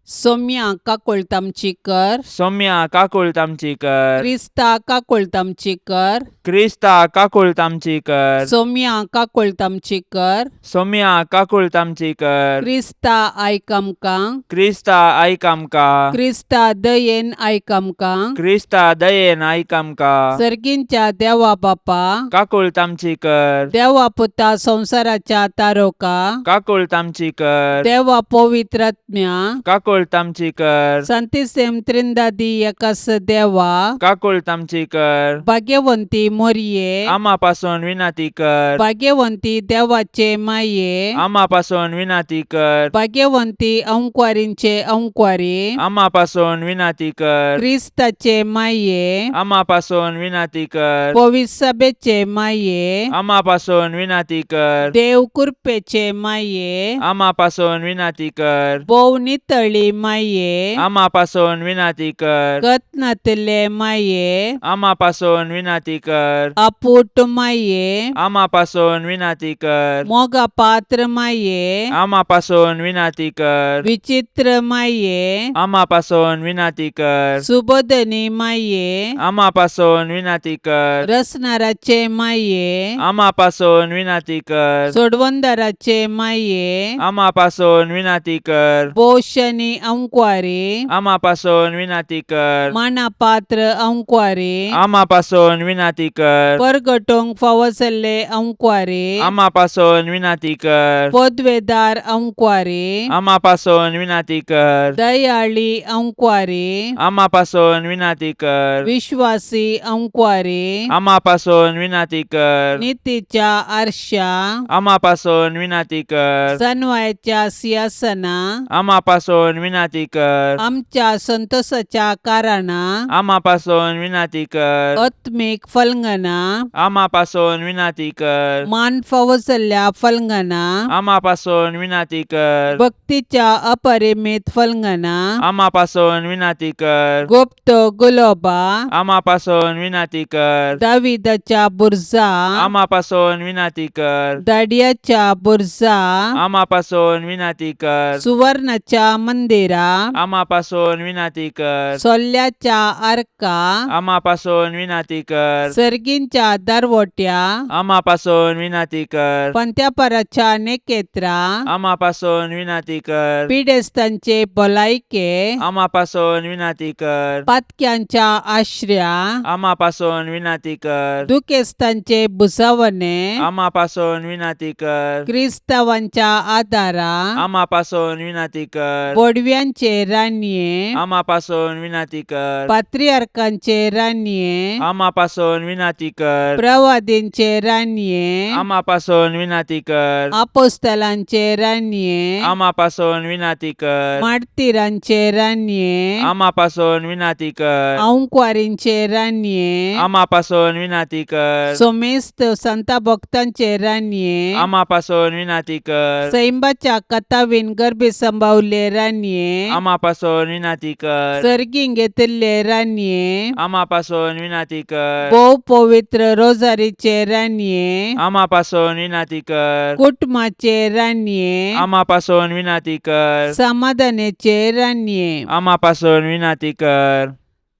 Speaker 2: सौम्या काकुळतामची कर.
Speaker 3: सौम्या काकुळतामची कर.
Speaker 2: क्रिस्ता काकुळतामची कर.
Speaker 3: क्रिस्ता काकुळतामची कर.
Speaker 2: सौम्या काकुळतामची कर.
Speaker 3: सौम्या काकुळतामची कर.
Speaker 2: क्रिस्ता आयक आमकां.
Speaker 3: क्रिस्ता आयक आमकां.
Speaker 2: क्रिस्ता दयेन आयक आमकां.
Speaker 3: क्रिस्ता दयेन आयक आमकां.
Speaker 2: सर्गींच्या देवा बापा,
Speaker 3: काकुळतामची कर.
Speaker 2: देवा पुता संसाराच्या तारोका,
Speaker 3: काकुळतामची कर.
Speaker 2: देवा पवित्र आत्म्या,
Speaker 3: काकुळ काकूळ तामची कर
Speaker 2: Santíssim Trindade एकाच देवा
Speaker 3: काकूळ तामची कर
Speaker 2: भाग्यवंती मोरये
Speaker 3: आम्हापासून विनंती कर
Speaker 2: भाग्यवंती देवाचे माये
Speaker 3: आम्हापासून विनंती कर
Speaker 2: भाग्यवंती अंकुवारींचे अंकुवारी
Speaker 3: आम्हापासून विनंती कर
Speaker 2: ख्रिस्ताचे माये
Speaker 3: आम्हापासून विनंती कर
Speaker 2: पवित्र सभेचे माये
Speaker 3: आम्हापासून विनंती कर
Speaker 2: देव कृपेचे माये
Speaker 3: आम्हापासून विनंती कर
Speaker 2: बोव नितळी माये
Speaker 3: आम्हापासून विनंती कर
Speaker 2: कत्नातले माये
Speaker 3: आम्हापासून विनंती कर
Speaker 2: अपूट माये
Speaker 3: आम्हापासून विनंती कर
Speaker 2: मोगा पात्र माये
Speaker 3: आम्हापासून विनंती कर
Speaker 2: विचित्र माये
Speaker 3: आम्हापासून विनंती कर
Speaker 2: सुबोधनी माये
Speaker 3: आम्हापासून विनंती कर
Speaker 2: रसनाराचे माये
Speaker 3: आम्हापासून विनंती कर
Speaker 2: सोडवंदाराचे माये
Speaker 3: आम्हापासून विनंती कर
Speaker 2: बोशनी अंकुवारी
Speaker 3: आम्हापासून विनंती कर
Speaker 2: मानापात्र अंकुवारी
Speaker 3: आम्हापासून विनंती कर
Speaker 2: परगटोंग फावसले अंकुवारी
Speaker 3: आम्हापासून विनंती कर
Speaker 2: पदवेदार अंकुवारी
Speaker 3: आम्हापासून विनंती कर
Speaker 2: दयाळी अंकुवारी
Speaker 3: आम्हापासून विनंती कर
Speaker 2: विश्वासी अंकुवारी
Speaker 3: आम्हापासून विनंती कर
Speaker 2: नीतीच्या आरशा
Speaker 3: आम्हापासून विनंती कर
Speaker 2: सनवायच्या सिंहासना
Speaker 3: आम्हापासून विनंती कर
Speaker 2: आमच्या संतोषाच्या कारणा
Speaker 3: आम्हापासून विनंती कर
Speaker 2: आत्मिक फलंगना
Speaker 3: आम्हापासून विनंती कर
Speaker 2: मान फावसल्या फलंगना
Speaker 3: आम्हापासून विनंती कर
Speaker 2: भक्तीच्या अपरिमित फलंगना
Speaker 3: आम्हापासून विनंती कर
Speaker 2: गुप्त गुलोबा
Speaker 3: आम्हापासून विनंती कर
Speaker 2: दाविदाच्या बुर्जा
Speaker 3: आम्हापासून विनंती कर
Speaker 2: दाडियाच्या बुर्जा
Speaker 3: आम्हापासून विनंती कर
Speaker 2: सुवर्णाच्या मंदिरा
Speaker 3: आम्हापासून विनंती कर
Speaker 2: सोल्ल्याच्या आर्का
Speaker 3: आम्हापासून विनंती कर
Speaker 2: सर्गींच्या दरवट्या
Speaker 3: आम्हापासून विनंती कर
Speaker 2: पंत्यापराच्या नेकेत्रा
Speaker 3: आम्हापासून विनंती कर
Speaker 2: पिडेस्तांचे भलायके
Speaker 3: आम्हापासून विनंती कर
Speaker 2: पातक्यांच्या आश्रया
Speaker 3: आम्हापासून विनंती कर
Speaker 2: दुखेस्तांचे बुसावणे
Speaker 3: आम्हापासून विनंती कर
Speaker 2: क्रिस्तावांच्या आदारा
Speaker 3: आम्हापासून विनंती कर
Speaker 2: बोडव्यांचे रान्ये
Speaker 3: आम्हापासून विनंती कर
Speaker 2: पात्रियार्कांचे रान्ये
Speaker 3: आम्हापासून विनंती कर
Speaker 2: प्रवादींचे रान्ये
Speaker 3: आम्हापासून विनंती कर
Speaker 2: आपोस्तलांचे रान्ये
Speaker 3: आम्हापासून विनंती कर
Speaker 2: मार्तिरांचे रान्ये
Speaker 3: आम्हापासून विनंती कर
Speaker 2: अंकुवारींचे रान्ये
Speaker 3: आम्हापासून विनंती कर
Speaker 2: सोमेस्त संता भक्तांचे रान्ये
Speaker 3: आम्हापासून विनंती कर
Speaker 2: सैंबाच्या कथावीन गर्भे संभावले रान्ये
Speaker 3: आम्हापासून विनंती कर
Speaker 2: सर्गीं घेतिल्ले रान्ये
Speaker 3: आम्हापासून विनंती कर
Speaker 2: भोव पवित्र रोजारीचे रान्ये
Speaker 3: आम्हापासून विनंती कर
Speaker 2: कुटुंबाचे रान्ये
Speaker 3: आम्हापासून विनंती कर
Speaker 2: समाधानाचे रान्ये
Speaker 3: आम्हापासून विनंती कर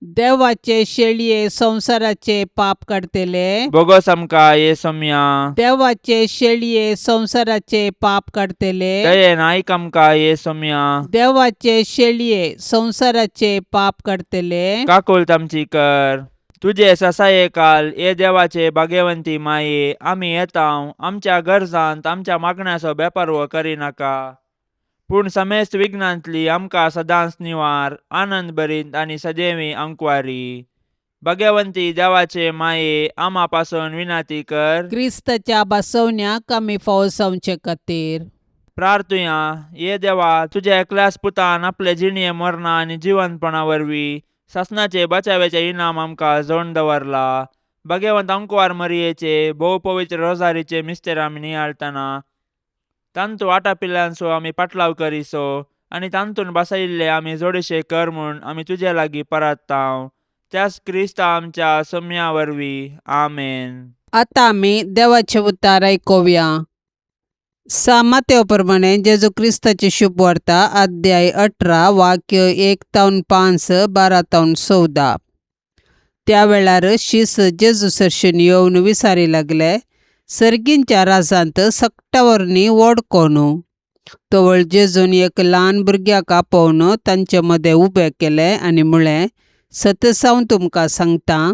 Speaker 2: देवाचे शेळये संसाराचे पाप काढतेले
Speaker 3: बोगस आमका येसम्या
Speaker 2: देवाचे शेळये संसाराचे पाप काढतेले
Speaker 3: दयेन ऐक आमका येसम्या
Speaker 2: देवाचे शेळये संसाराचे पाप काढतेले
Speaker 3: काकुल तामची कर तुझे ससाये काल ये देवाचे भाग्यवंती माये आम्ही येताव आमच्या गरजांत आमच्या मागण्याचो बेपारवो करिनाका पूण समेस्त विघ्नांतली आमकां सदांच निवार आनंद भरीत आनी सदैवी अंकुवारी भाग्यवंती देवाचे माये आम्हा पासून विनंती कर
Speaker 2: क्रिस्ताच्या बसवण्याक आमी फावसावचे खातीर
Speaker 3: प्रार्थुया ये देवा तुझ्या एकल्याच पुतान आपले जिणये मरणा आनी जिवंतपणा वरवीं सासणाचे बचावेचे इनाम आमकां जोडून दवरला भाग्यवंत अंकुवार मरियेचे भोव पवित्र रोजारीचे मिस्तेर आमी नियाळतना तांतू आटा पिल्ल्यांचो आमी पाटलाव करिसो आनी तांतून बसयिल्ले आमी जोडेशे कर म्हूण आमी तुजे लागीं परताव त्याच क्रिस्ता आमच्या सम्या वरवीं आमेन.
Speaker 2: आतां आमी देवाचे उतार आयकुया. सामात्यो प्रमाणे जेजू क्रिस्ताची शुभ वार्ता अध्याय 18 वाक्य 1-5-12-14. त्या वेळार शीस जेजू सरशेन येवन विचारी लागले, सर्गींच्या राजांत सक्टावरनी वड कोणू? तवळ जेजून एक ल्हान भुरग्याक आपोवन तांचे मदें उबें केलें आनी म्हळें, सत सावन तुमकां सांगता,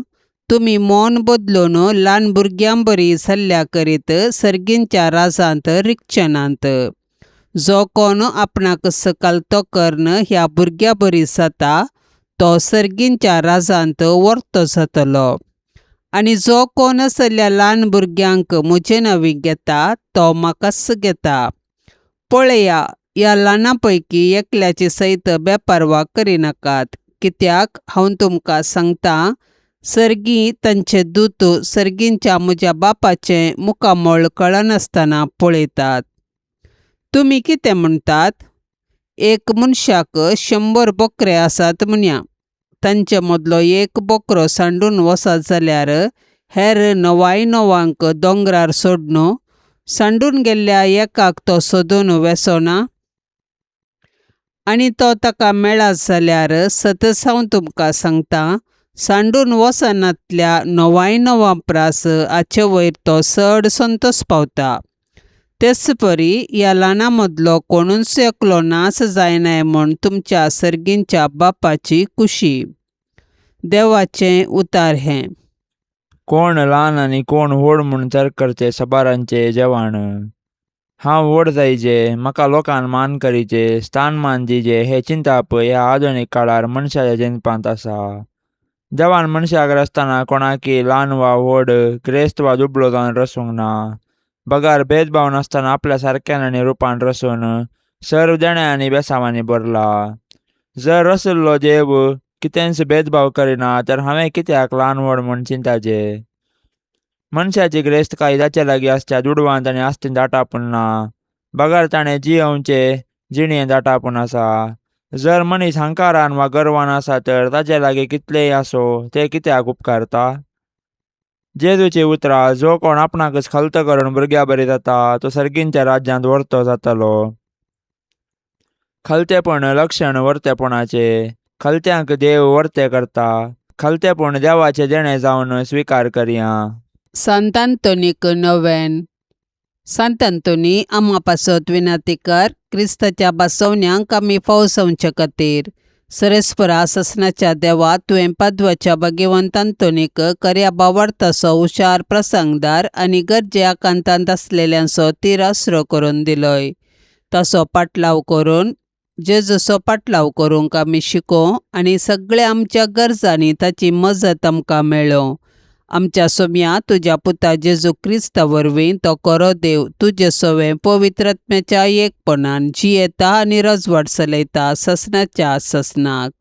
Speaker 2: तुमी मौन बदलून ल्हान भुरग्यां बरी सल्ल्या करीत सर्गींच्या राजांत रिगचे नात. जो कोण आपणाक सकलतो कर्ण ह्या भुरग्या बरी जाता तो सर्गींच्या राजांत वर्तो जातलो. आनी जो कोण सल्ल्या ल्हान भुरग्यांक म्हजे नवी घेता तो म्हाकाच घेता. पळया, ह्या ल्हाना पैकी एकल्याची सयत बेपारवा करिनाकात, कित्याक हांव तुमकां सांगता, सर्गी तांचे दूत सर्गींच्या म्हज्या बापाचें मुखामळ कळनासतना पळयतात. तुमी कितें म्हणटात? एक मनशाक 100 बोकरे आसात म्हणया. तांचे मदलो एक बोकरो सांडून वचत जाल्यार हेर 99 दोंगरार सोडून सांडून गेल्ल्या एकाक तो सोदून वेसोना? आनी तो ताका मेळत जाल्यार सतत हांव तुमकां सांगता, सांडून वचनातल्या 99 प्रास हाचे वयर तो चड संतोष पावता. तेच परी ह्या ल्हाना मदलो कोणूच एकलो नाश जायनाय म्हूण तुमच्या सर्गींच्या बापाची कुशी. देवाचें उतार हें.
Speaker 3: कोण ल्हान आनी कोण व्हड म्हूण करचे सबारांचे जेवण. हांव व्हड जायचे, म्हाका लोकांन मान करीचे, स्थानमान दिजे हे चिंता पळय ह्या आधुनीक काळार मनशाच्या जिणपांत आसा. देवान मनशाक रचतना कोणाकी ल्हान वा व्हड, क्रेस्त वा दुबळो जावन रचूंक ना. बगार भेदभाव नासतना आपल्या सारक्यान आनी रुपान रचून सर्व देण्या आनी बेसावांनी भरला. जर रचल्लो देव कितेंच भेदभाव करिना तर हांवें कित्याक ल्हान व्हड म्हूण चिंताचें. मनशाची क्रेस्तकाय जाचे लागीं आसच्या दुडवांत आनी आस्तीन दाटापूण ना. बगार ताणें जियोवचे जिणेंत दाटापूण आसा. जर मनीस हंकारान वा गर्वान आसा तर ताचे लागीं कितलेय आसो ते कित्याक उपकारता. जेजूची उतरां, जो कोण आपणाकच खलत करून भुरग्या बरी जाता तो सर्गींच्या राज्यांत वर्तो जातलो. खलतेपण लक्षण वर्तेपणाचे. खलत्यांक देव वर्ते करता. खलतेपण देवाचे देणे जावन स्विकार करया.
Speaker 2: सांत आंतोनीक नोवेन. सांत आंतोनी आम्हा पासत विनंती कर, क्रिस्ताच्या बसवण्यांक आमी फावोसवचे खातीर. सरेस्परा ससनाच्या देवा, तुवें पाद्वाच्या भाग्यवंत आंतोनीक कर्या वाडतासो हुशार प्रसंगदार आनी गरजे आकांतांत आसलेल्यांचो तीर आसरो करून दिलोय. ताचो पाटलाव करून जेजूचो पाटलाव करूंक आमी शिकोव आनी सगळ्या आमच्या गरजांनी ताची मजत आमकां मेळो. आमच्या सोम्या तुज्या पुता जेजू क्रिस्ता वरवीं तो खरो देव तुजे सोवे पवित्र आत्म्याच्या एकपणान जियेता आनी रजवट चलयता ससनाच्या ससनाक.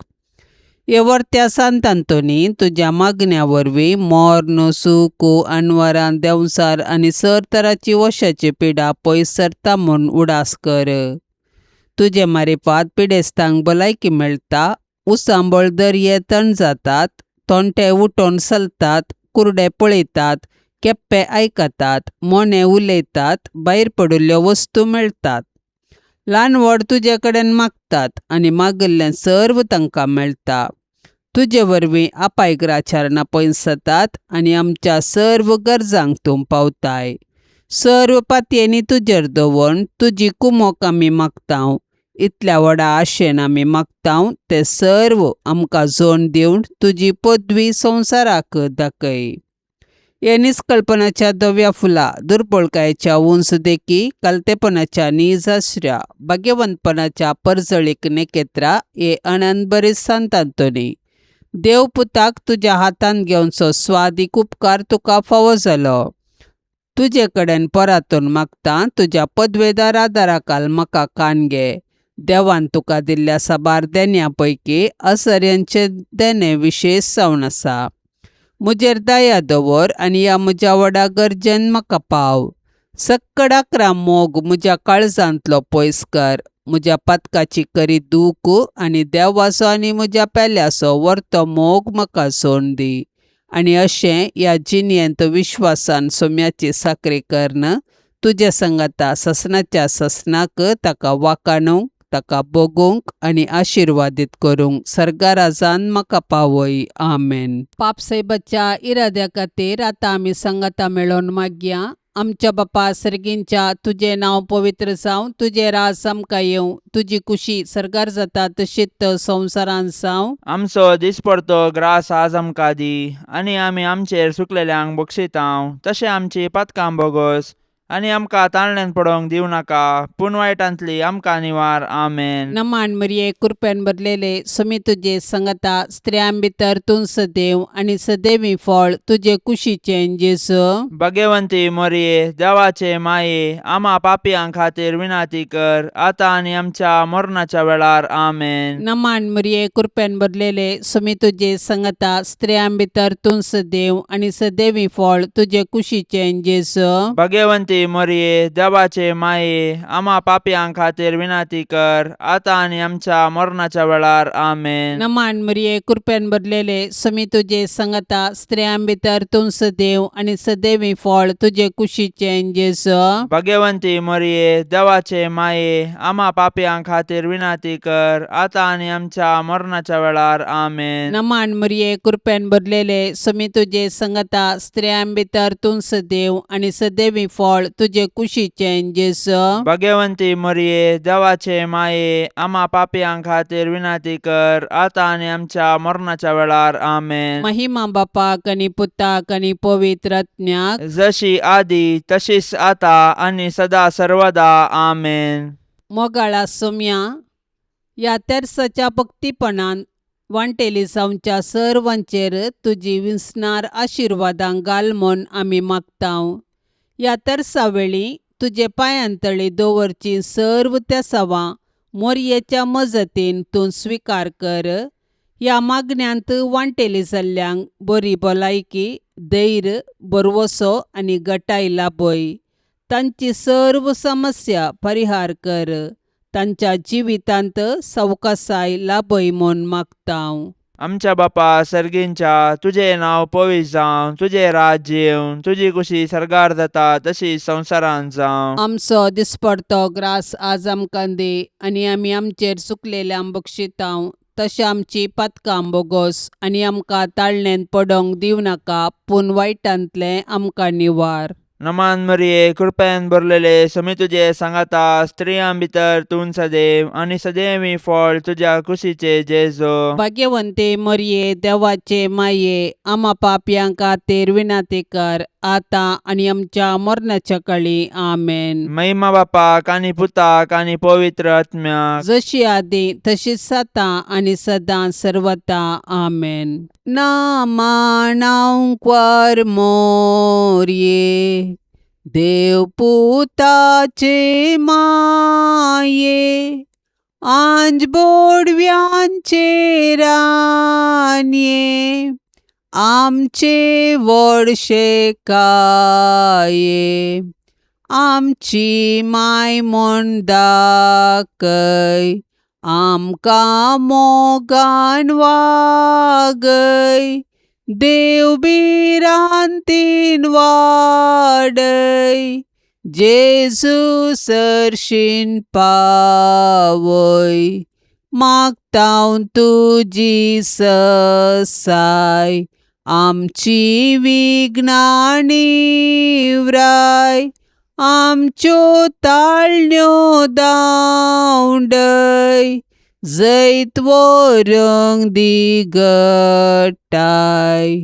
Speaker 2: हे वर्त्या सांत आंतोनी, तुज्या मागण्या वरवीं मोर्न, सूख, आनवारां, देंवसार आनी सर तराची वशाची पिडा पयस सरता म्हूण उडास कर. तुजे मारिफात पिडेस्तांक भलायकी मेळटा, उसांबळ दर्ये तण जातात, तोंटे उठोन चलतात, कुर्डे पळयतात, केप्पे आयकतात, मोने उलयतात, भायर पडिल्ल्यो वस्तू मेळटात. ल्हान व्हड तुजे कडेन मागतात आनी मागिल्लें सर्व तांकां मेळटा. तुजे वरवीं अपायग्राचारणां पयस जातात आनी आमच्या सर्व गरजांक तूं पावताय. सर्व पातयेंनी तुजेर दवरून तुजी कुमोक आमी मागतांव. इतल्या व्हडा आशेन आमी मागतांव ते सर्व आमकां जोड दिवन तुजी पदवी संवसाराक दाखय. हे निष्कळपणाच्या धव्या फुला, दुर्बळकायेच्या उंच देखी, कालतेपणाच्या नीज आश्र्या, भाग्यवंतपणाच्या परजळीक नेकेत्रा, हे अनंत बरे सांत आंतोनी. देव पुताक तुज्या हातान घेवचो स्वादीक उपकार तुका फावो जालो. तुजे कडेन परातून मागता, तुज्या पदवेदार आदाराकाल म्हाका कान घे. देवान तुका दिल्ल्या साबार देण्या पैकी असर्यांचे देणे विशेश जावन आसा. म्हजेर दया दवर आनी ह्या म्हज्या व्हडा गरजेन म्हाका पाव. सक्कड 11 मोग म्हज्या काळजांतलो पयस कर. म्हज्या पातकाची करी दूख आनी देवाचो आनी म्हज्या पेल्याचो व्हरतो मोग म्हाका सोडून दी. आनी अशें ह्या जिणयेंत विश्वासान सोम्याची साखरी करन तुजे संगता ससनाच्या ससनाक ताका वाखाणूंक, ताका बोगूंक आनी आशिर्वादीत करूंक सर्गाराजान म्हाका पावय. आमेन. पापसैबाच्या इराद्या खातीर आतां आमी संगता मेळोन मागया. आमच्या बापा सर्गींच्या, तुजें नांव पवित्र जावं, तुजें राज आमकां येवं, तुजी कुशी सर्गार जाता तशीच संवसारांत जावं.
Speaker 3: आमचो दिसपडतो ग्रास आज आमकां दी, आनी आमी आमचेर सुकलेल्यांक बक्षितांव, तशें आमची पातकां बोगोस आनी आमकां ताळण्यांत पडोवंक दिवं नाका, पूण वायटांतली आमकां निवार. आमेन.
Speaker 2: नमान मरिये कृपेन भरलेले समी तुजे संगता स्त्रियां भितर तूं सदैव आनी सदैवी फळ तुजे कुशीचें जेसू.
Speaker 3: भाग्यवंती मरिये, देवाचे माये, आम्हा पापियां खातीर विनाती कर, आतां आनी आमच्या मरणाच्या वेळार. आमेन.
Speaker 2: नमान मरिये कृपेन भरलेले समी तुजे संगता स्त्रियां भितर तूं सदैव आनी सदैवी फळ तुजे कुशीचें जेसू.
Speaker 3: भाग्यवंती मरिये, देवाचे माये, आम्हा पापियां खातीर विनाती कर, आतां आनी आमच्या मरणाच्या वेळार. आमेन.
Speaker 2: नमान मरिये कृपेन भरलेले समी तुजे संगता स्त्रियां भितर तूं सदैव आनी सदैवी फळ तुजे कुशीचें जेसू.
Speaker 3: भाग्यवंती मरिये, देवाचे माये, आम्हा पापियां खातीर विनाती कर, आतां आनी आमच्या मरणाच्या वेळार. आमेन.
Speaker 2: नमान मरिये कृपेन भरलेले समी तुजे संगता स्त्रियां भितर तूं सदैव आनी सदैवी फळ तुजे कुशीचें जेसू.
Speaker 3: भाग्यवंती मरिये, देवाचे माये, आम्हा पापियां खातीर विनाती कर, आतां आनी आमच्या मरणाच्या वेळार. आमेन.
Speaker 2: महिमा बापाक आनी पुताक आनी पवित्र आत्म्याक,
Speaker 3: जशी आदी तशीच आता आनी सदा सर्वदा. आमेन.
Speaker 2: मोगाळा सोम्या, ह्या तेर्साच्या भक्तीपणान वांटेली जावच्या सर्वांचेर तुजी विस्नार आशिर्वादां घाल म्हूण आमी मागतांव. ह्या तेर्सा वेळी तुजे पांयांतळी दवरची सर्व त्या सवां मोरयेच्या मजतीन तूं स्विकार कर. ह्या मागण्यांत वांटेली जाल्ल्यांक बरी भलायकी, धैर्य, बरवसो आनी घटाय लाभय. तांची सर्व समस्या परिहार कर. तांच्या जिवितांत सवकासाय लाभय म्हूण मागतांव.
Speaker 3: आमच्या बापा सर्गींच्या, तुझे नाव पवित्र जावं, तुझे राज्य येवं, तुझी कुशी सरगार जाता तशी संवसारांत जावं.
Speaker 2: आमचो दिसपडतो ग्रास आज आमकां दे, आनी आमी आमचेर चुकलेल्यांक बक्षितांव, तशें आमची पातकां बोगोस, आनी आमकां ताळणेंत पडोवंक दिवं नाका, पूण वायटांतले आमकां निवार.
Speaker 3: नमान मरिये, कृपेन भरलेले समी तुजे सांगाता स्त्रियां भितर तूं सदैव आनी सदैवी फळ तुज्या कुशीचे जेजो.
Speaker 2: भाग्यवंते मरिये, देवाचे माये, आम्हा पापयां खातीर विनाती कर, आतां आनी आमच्या मरणाच्या काळी. आमेन.
Speaker 3: महिमा बापाक आनी पुताक आनी पवित्र आत्म्याक,
Speaker 2: जशी आदी तशीच आता आनी सदां सर्वता. आमेन. नामाणांक्वार मोरये, देव पुताचे माये, आंज बोडव्यांचे रान्ये, आमचे वडशे काये, आमची माय म्हूण दाखय, आमकां मोगान वागय, देव बिरांतीन वाडय, जेजू सरशीन पावय, मागतांव तुजी ससाय, आमची विघ्नां निवराय, आमच्यो ताळण्यो दावंडय, जैत वरंग दिगटाय,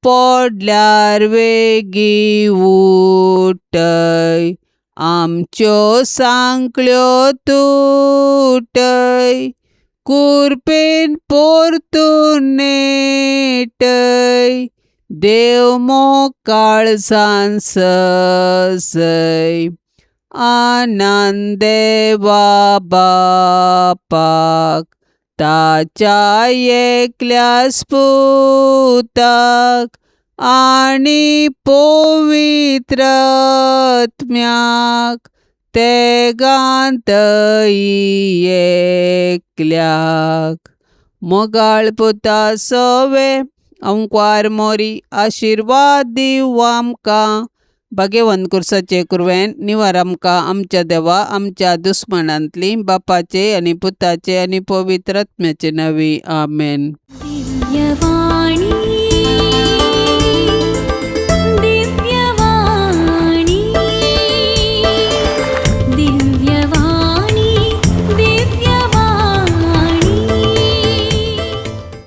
Speaker 2: पडल्यार वेगी उठय, आमच्यो सांकल्यो तुटय, कुरपेन परतून नेटय, देव मोकाळसाण ससय, आनंदे बापाक, ताच्या एकल्या पुताक, आनी पवित्र आत्म्याक, तेगांतय एकल्याक. मोगाळ पुता सवे ओंकार मोरी, आशिर्वाद दिव आमकां. भाग्यवान कुर्साचे कुरवेन निवार आमकां आमच्या देवा, आमच्या दुस्मनांतली, बापाचे आनी पुताचे आनी पवित्र आत्म्याचे नवी. आमेन.
Speaker 1: दिव्यवाणी